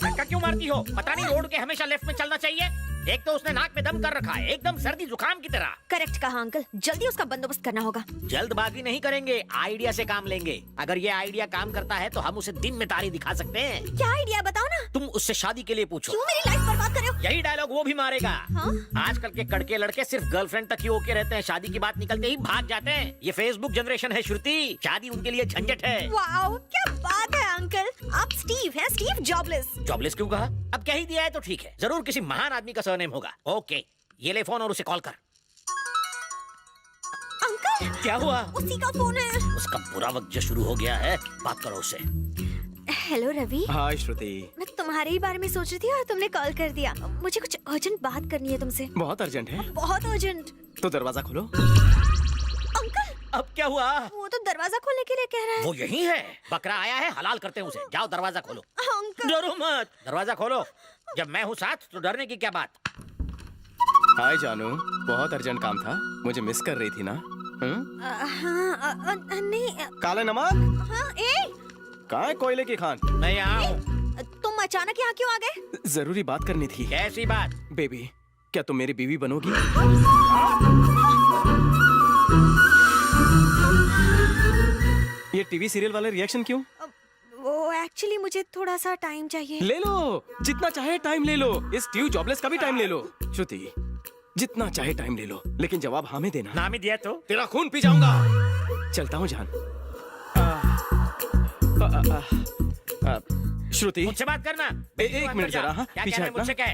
धक्का क्यों मारती हो? पता नहीं रोड के हमेशा लेफ्ट में चलना चाहिए। एक तो उसने नाक में दम कर रखा है, एकदम सर्दी जुकाम की तरह। करेक्ट कहा अंकल, जल्दी उसका बंदोबस्त करना होगा। जल्दबाजी नहीं करेंगे, आइडिया से काम लेंगे। अगर ये आइडिया काम करता है तो हम उसे दिन में तारी दिखा सकते हैं। क्या आइडिया बताओ ना। तुम उससे शादी के लिए पूछो। क्यों मेरी लाइफ बर्बाद कर रहे हो? यही डायलॉग वो भी मारेगा। हाँ? आजकल के कड़के लड़के सिर्फ गर्लफ्रेंड तक ही ओके रहते हैं, शादी की बात निकलते ही भाग जाते हैं। ये फेसबुक जनरेशन है श्रुति, शादी उनके लिए झंझट है। वाओ, क्या बात है अंकल। आप स्टीव हैं, स्टीव जॉबलेस। जॉबलेस क्यों कहा? अब कह ही दिया है तो ठीक है, जरूर किसी महान आदमी का सरनेम होगा। ओके, ये ले फोन और उसे कॉल कर। अंकल, क्या हुआ? उसी का फोन है। उसका बुरा वक्त जो शुरू हो गया है, बात करो उससे। हेलो रवि। हाय श्रुति। मैं तुम्हारे ही बारे में सोच रही थी और तुमने कॉल कर दिया। मुझे कुछ अर्जेंट बात करनी है तुमसे। बहुत अर्जेंट है? बहुत अर्जेंट। तो दरवाजा खोलो। अंकल, अब क्या हुआ? वो तो दरवाजा खोलने के लिए कह रहा है। वो यही है, बकरा आया है, हलाल करते हैं उसे। जाओ दरवाजा खोलो। अंकल, डरो मत, दरवाजा खोलो। जब मैं हूँ साथ तो डरने की क्या बात। हाय जानू, बहुत अर्जेंट काम था, मुझे मिस कर रही थी ना? हाँ, नहीं। काले नमक हाँ, ए, कहाँ है कोयले की खान? मैं यहाँ हूँ। तुम अचानक यहाँ क्यों आ गए? जरूरी बात करनी थी। कैसी बात? बेबी, क्या तुम मेरी बीवी बनोगी? ये टीवी सीरियल वाले रिएक्शन क्यों? वो एक्चुअली मुझे थोड़ा सा टाइम चाहिए। ले लो, जितना चाहे टाइम ले लो। इस स्टीव जॉबलेस का भी टाइम ले लो। श्रुति, जितना चाहे टाइम ले लो, लेकिन जवाब हाँ में देना। नाम ही दिया तो। तेरा खून पी जाऊंगा। चलता हूँ जान। श्रुति, मुझसे बात करना। एक मिनट जरा। हाँ, क्या पीछे कह रहे हटना। मुझसे क्या?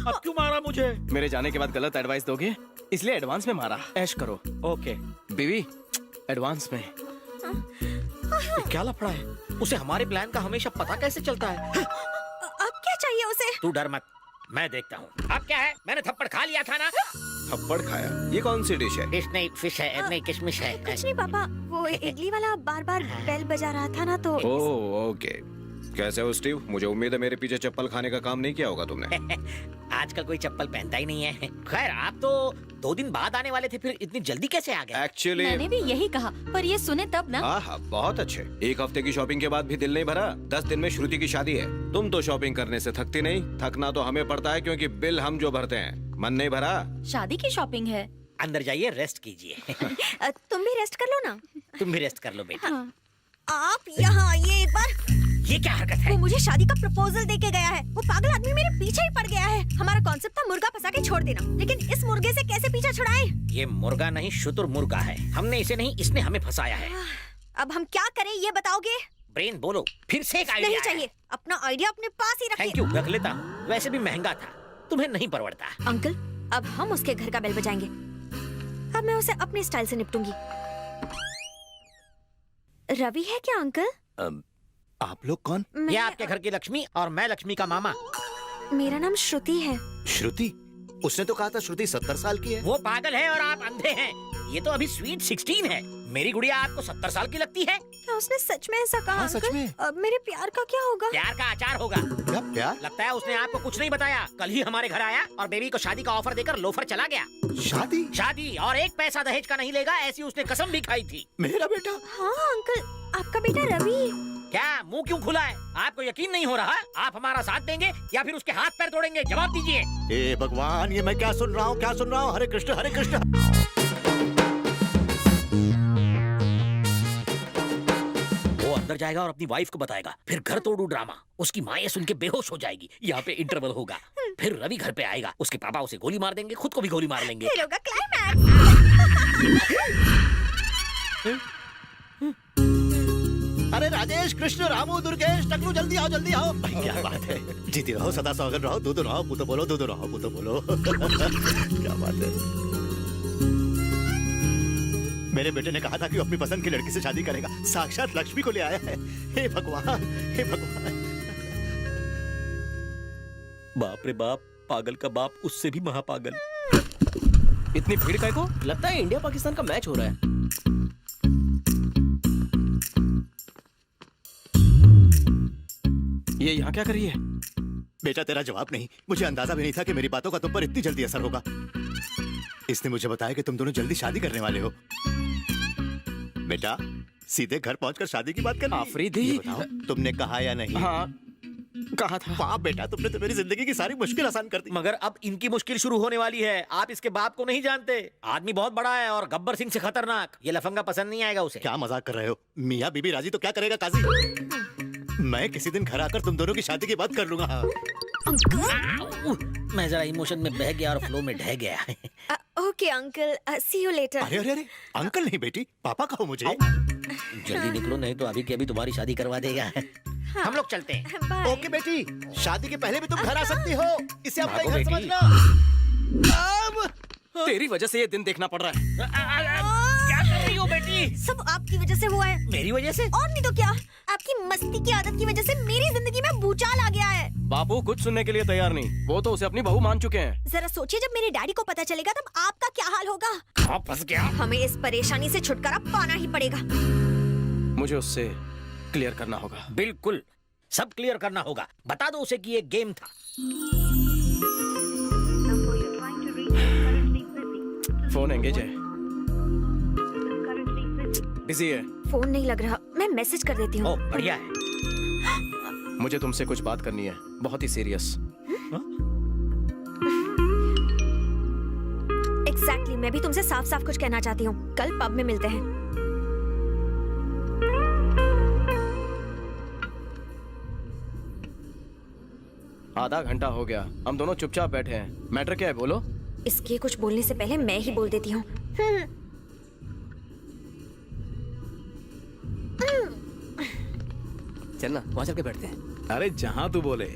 अब क्यों मारा मुझे? मेरे जाने के बाद गलत एडवाइस दोगे, इसलिए एडवांस में मारा। ऐश करो। ओके। बीवी, एडवांस में। क्या लफड़ा है? उसे हमारे प्लान का हमेशा पता कैसे चलता है? अब क्या चाहिए उसे? तू डर मत, मैं देखता हूँ। अब क्या है? मैंने थप्पड़ खा लिया था ना? थप्पड़ खाया? ये कौन सी डिश है? डिश नहीं, फिश है। नहीं, किशमिश है। कुछ नहीं पापा, वो इडली वाला बार बार बेल बजा रहा था ना तो। Oh okay. कैसे हो स्टीव? मुझे उम्मीद है मेरे पीछे चप्पल खाने का काम नहीं किया होगा तुमने। आजकल कोई चप्पल पहनता ही नहीं है। खैर, आप तो 2 दिन बाद आने वाले थे, फिर इतनी जल्दी कैसे आ गए? एक्चुअली मैंने भी यही कहा, पर ये सुने तब ना। हाँ, बहुत अच्छे। 1 हफ्ते की शॉपिंग के बाद भी दिल नहीं भरा। 10 दिन में श्रुति की शादी है। तुम तो शॉपिंग करने से थकती नहीं, थकना तो हमें पड़ता है क्योंकि बिल हम जो भरते हैं। मन नहीं भरा? शादी की शॉपिंग है। अंदर जाइए, रेस्ट कीजिए। तुम भी रेस्ट कर लो ना। तुम भी रेस्ट कर लो बेटा। आप यहाँ आइए एक बार। ये क्या हरकत है? वो मुझे शादी का प्रपोजल दे के गया है। वो पागल आदमी मेरे पीछे ही पड़ गया है। हमारा कॉन्सेप्ट था मुर्गा फंसा के छोड़ देना, लेकिन इस मुर्गे से कैसे पीछा छुड़ाएं? ये मुर्गा नहीं, शुतुर मुर्गा है। हमने इसे नहीं, इसने हमें फंसाया है। अब हम क्या करें ये बताओगे? ब्रेन बोलो, फिर से एक आइडिया नहीं चाहिए, अपना आइडिया अपने पास ही थैंक रखिए। यू, रख लेता हूँ। वैसे भी महंगा था, तुम्हें नहीं परवड़ता। अंकल, अब हम उसके घर का बेल बजाएंगे। अब मैं उसे अपने स्टाइल से निपटूंगी। रवि है क्या अंकल? आप लोग कौन? ये आपके घर की लक्ष्मी और मैं लक्ष्मी का मामा। मेरा नाम श्रुति है। श्रुति? उसने तो कहा था श्रुति 70 साल की है। वो पागल है और आप अंधे हैं। ये तो अभी स्वीट 16 है। मेरी गुड़िया आपको 70 साल की लगती है? क्या उसने सच में ऐसा कहा? हाँ, सच अंकल? में। अब मेरे प्यार का क्या होगा? प्यार का अचार होगा। क्या प्यार? लगता है उसने आपको कुछ नहीं बताया। कल ही हमारे घर आया और बेबी को शादी का ऑफर देकर लोफर चला गया। शादी? शादी और 1 पैसा दहेज का नहीं लेगा, ऐसी उसने कसम भी खाई थी। मेरा बेटा? हाँ अंकल, आपका बेटा रवि। क्या मुंह क्यों खुला है? आपको यकीन नहीं हो रहा? आप हमारा साथ देंगे या फिर उसके हाथ पैर तोड़ेंगे? जवाब दीजिए। हे भगवान, ये मैं क्या सुन रहा हूँ, क्या सुन रहा हूँ? हरे कृष्ण हरे कृष्ण। वो अंदर जाएगा और अपनी वाइफ को बताएगा, फिर घर तोड़ू ड्रामा। उसकी माँ ये सुन के बेहोश हो जाएगी। यहाँ पे इंटरवल होगा। फिर रवि घर पे आएगा, उसके पापा उसे गोली मार देंगे, खुद को भी गोली मार लेंगे। फिर होगा क्लाइमैक्स। अरे राजेश, कृष्ण, रामू, दुर्गेश, टकलू, जल्दी आओ जल्दी आओ। भाई क्या बात है? जीती रहो, सदा सौगन रहो, दूध रहो, पुतो बोलो, दूध रहो, पुतो बोलो। क्या बात है? मेरे बेटे ने कहा था कि वो अपनी पसंद की लड़की से शादी करेगा। साक्षात लक्ष्मी को ले आया है। हे भगवान, हे भगवान। बाप रे बाप, पागल का बाप उससे भी महापागल। इतनी भीड़ काय को? लगता है इंडिया पाकिस्तान का मैच हो रहा है। ये यहाँ क्या कर रही है? बेटा तेरा जवाब नहीं। मुझे अंदाजा भी नहीं था कि मेरी बातों का तुम पर इतनी जल्दी असर होगा। इसने मुझे बताया कि तुम दोनों जल्दी शादी करने वाले हो। बेटा सीधे घर पहुंचकर शादी की बात कर ली। आफरीदी। ये बताओ, तुमने कहा या नहीं? हाँ कहा था। वाह बेटा, तुमने तो मेरी जिंदगी की सारी मुश्किल आसान कर दी। मगर अब इनकी मुश्किल शुरू होने वाली है। आप इसके बाप को नहीं जानते। आदमी बहुत बड़ा है और गब्बर सिंह से खतरनाक। ये लफंगा पसंद नहीं आएगा उसे। क्या मजाक कर रहे हो? मियाँ बीबी राजी तो क्या करेगा काजी? मैं किसी दिन घर आकर तुम दोनों की शादी की बात कर लूंगा। हाँ। मैं जरा इमोशन में बह गया और फ्लो में ढह गया। Okay uncle, see you later. अरे अरे अरे, अंकल नहीं बेटी, पापा कहो मुझे। जल्दी निकलो नहीं तो अभी के अभी तुम्हारी शादी करवा देगा। हम लोग चलते हैं। बाय। ओके बेटी, शादी के पहले भी तुम घर आ सकती हो। इसे अपना भागो घर बेटी। समझना। अब तेरी वजह से ये दिन देखना पड़ रहा है। क्या कर रही हो बेटी? सब आपकी वजह से हुआ है। मेरी वजह से? और नहीं तो क्या, आपकी मस्ती की आदत की वजह से मेरी जिंदगी में भूचाल आ गया है। बापू कुछ सुनने के लिए तैयार नहीं। वो तो उसे अपनी बहू मान चुके हैं। जरा सोचिए, जब मेरे डैडी को पता चलेगा तब आपका क्या हाल होगा। हाँ, फंस गया। हमें इस परेशानी से छुटकारा पाना ही पड़ेगा। मुझे उससे क्लियर करना होगा। बिल्कुल, सब क्लियर करना होगा। बता दो उसे कि ये गेम था। फोन एंगेज है। बिजी है। फोन नहीं लग रहा, मैं मैसेज कर देती हूँ। ओ, बढ़िया है। मुझे तुमसे कुछ बात करनी है, बहुत ही सीरियस। एग्जैक्टली, मैं भी तुमसे साफ साफ कुछ कहना चाहती हूँ। कल पब में मिलते हैं। आधा घंटा हो गया, हम दोनों चुपचाप बैठे हैं। मैटर क्या है बोलो? इसके कुछ बोलने से पहले मैं ही बोल देती हूँ। चलना वहां चल के बैठते हैं। अरे जहां तू बोले।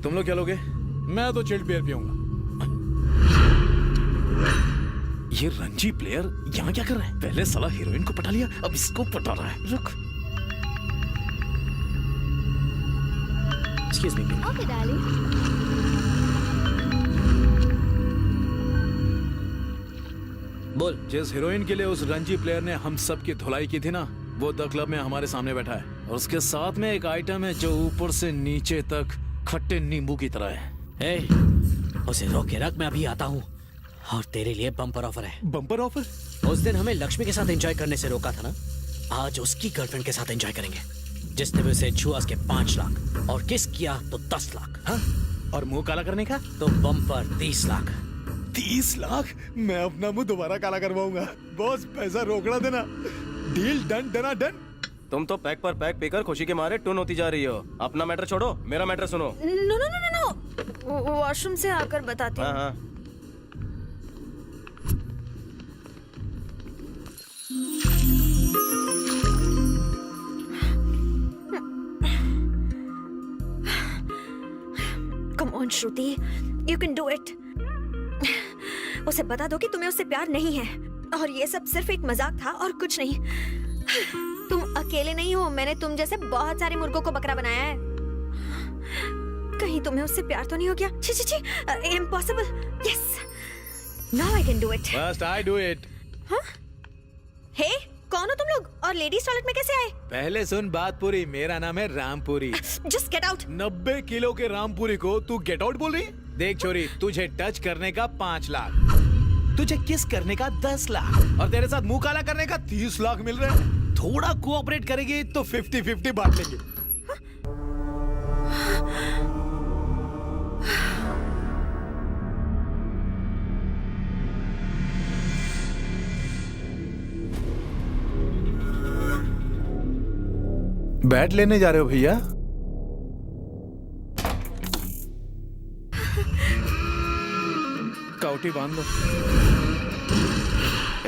तुम लोग क्या लोगे? मैं तो चिल्ड बियर पीऊंगा। ये रंजी प्लेयर यहाँ क्या कर रहा है? पहले साला हीरोइन को पटा लिया, अब इसको पटा रहा है। रुक। Excuse me. Okay darling. बोल। जिस हीरोइन के लिए उस रंजी प्लेयर ने हम सब की धुलाई की थी ना, वो द क्लब में हमारे सामने बैठा है। और उसके साथ में एक आइटम है जो ऊपर से नीचे तक खट्टे नींबू की तरह है। उसे रोक के रख, मैं अभी आता हूँ। और तेरे लिए बम्पर ऑफर है। Bumper offer? उस दिन हमें लक्ष्मी के साथ एंजॉय करने से रोका था ना, आज उसकी गर्लफ्रेंड के साथ एंजॉय करेंगे। जिसने भी उसे छुआ उसके 5 लाख और किस किया तो 10 लाख। हाँ? और मुंह काला करने का? तो बम्पर 30 लाख। 30 लाख? मैं अपना मुंह दोबारा काला करवाऊंगा। बॉस पैसा रोकना देना। डील डन, डना डन। तुम तो पैक पर पैक पीकर खुशी के मारे टून होती जा रही हो। अपना मैटर छोड़ो, मेरा मैटर सुनो। No no no no no, washroom से आकर बताती हूँ। हाँ हाँ। Come on Shruti, you can do it. उसे बता दो कि तुम्हें उससे प्यार नहीं है और ये सब सिर्फ एक मजाक था और कुछ नहीं। तुम अकेले नहीं हो, मैंने तुम जैसे बहुत सारे मुर्गों को बकरा बनाया है। कहीं तुम्हें उससे प्यार तो नहीं हो गया? छी छी छी, impossible. Yes, now I can do it. First I do it. Hey, कौन हो तुम लोग और लेडीज टॉयलेट में कैसे आए? पहले सुन बात पूरी। मेरा नाम है Rampuri. Just get out. 90 kilo के रामपुरी को तू गेट आउट बोल रही? देख छोरी, तुझे टच करने का 5 लाख, तुझे किस करने का 10 लाख और तेरे साथ मुंह काला करने का 30 लाख मिल रहे हैं। थोड़ा कोऑपरेट करेगी तो 50-50 बांट लेंगे। बैट लेने जा रहे हो भैया? काउटी बांध लो।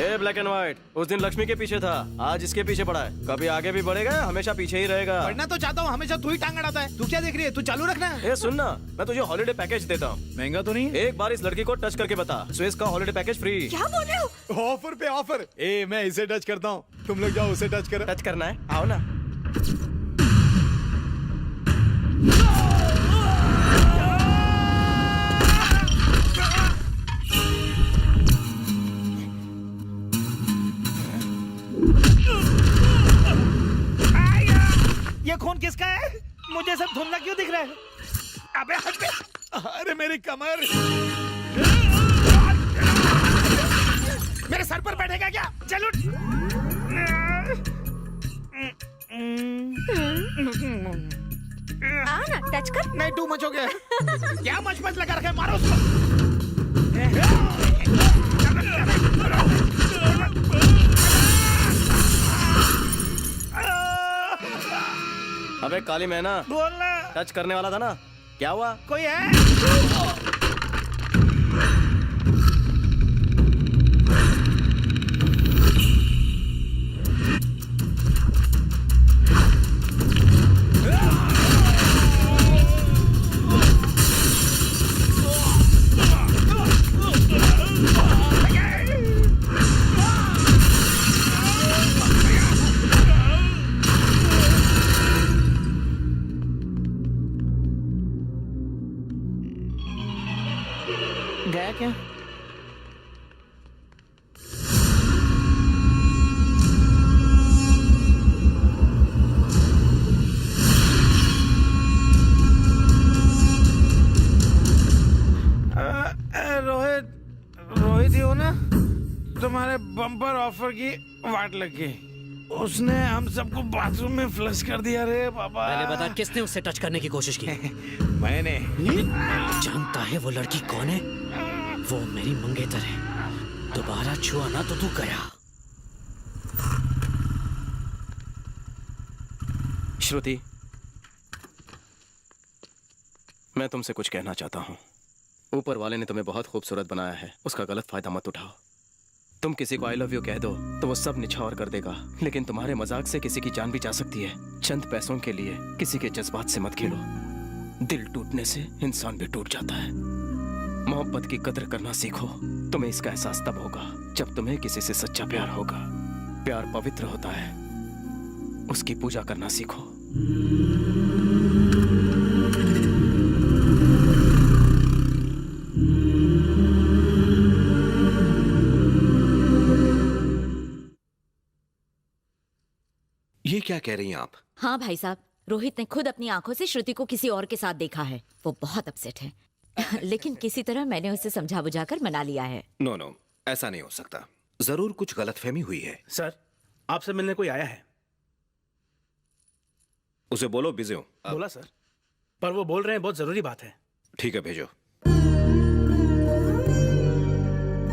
ए ब्लैक एंड व्हाइट, उस दिन लक्ष्मी के पीछे था, आज इसके पीछे पड़ा है। कभी आगे भी बढ़ेगा, हमेशा पीछे ही रहेगा। पढ़ना तो चाहता हूँ, हमेशा तू ही टांग अड़ाता है। तू क्या देख रही है? तू चालू रखना। ए सुनना, मैं तुझे हॉलिडे पैकेज देता हूँ। महंगा तो नहीं? एक बार इस लड़की को टच करके बता, स्विस का हॉलिडे पैकेज फ्री। क्या बोल रहे हो? ऑफर पे ऑफर। ए मैं इसे टच करता हूँ, तुम लोग जाओ उसे टच करो। टच करना है, आओ ना। ये खून किसका है? मुझे सब धुंधला क्यों दिख रहा है? अबे हट बे। अरे मेरी कमर, मेरे मेरे सर पर बैठेगा क्या? चल उठ। आ ना टच कर। नहीं टू मच हो गया। क्या मच मच लगा रखा है, मारो उसको। अबे काली मैना, बोलना। टच करने वाला था ना, क्या हुआ? कोई है? गया क्या? रोहित ही हो ना? तुम्हारे बम्पर ऑफर की वाट लग गई। उसने हम सबको बाथरूम में फ्लश कर दिया रे बाबा। पहले बता किसने उससे टच करने की कोशिश की? मैंने। जानता है वो लड़की कौन है? वो मेरी मंगेतर है। दोबारा छुआ ना तो तू गया। श्रुति, मैं तुमसे कुछ कहना चाहता हूं। ऊपर वाले ने तुम्हें बहुत खूबसूरत बनाया है, उसका गलत फायदा मत उठाओ। तुम किसी को आई लव यू कह दो तो वो सब निछावर कर देगा, लेकिन तुम्हारे मजाक से किसी की जान भी जा सकती है। चंद पैसों के लिए किसी के जज्बात से मत खेलो। दिल टूटने से इंसान भी टूट जाता है। मोहब्बत की कदर करना सीखो। तुम्हें इसका एहसास तब होगा जब तुम्हें किसी से सच्चा प्यार होगा। प्यार पवित्र होता है, उसकी पूजा करना सीखो। ये क्या कह रही हैं आप? हाँ भाई साहब, रोहित ने खुद अपनी आंखों से श्रुति को किसी और के साथ देखा है। वो बहुत अपसेट है। लेकिन किसी तरह मैंने उसे समझा बुझाकर मना लिया है। नो नो, ऐसा नहीं हो सकता। जरूर कुछ गलतफहमी हुई है। सर, आपसे मिलने कोई आया है। उसे बोलो बिजी हूं। बोला सर, पर वो बोल रहे हैं बहुत जरूरी बात है। ठीक है, भेजो।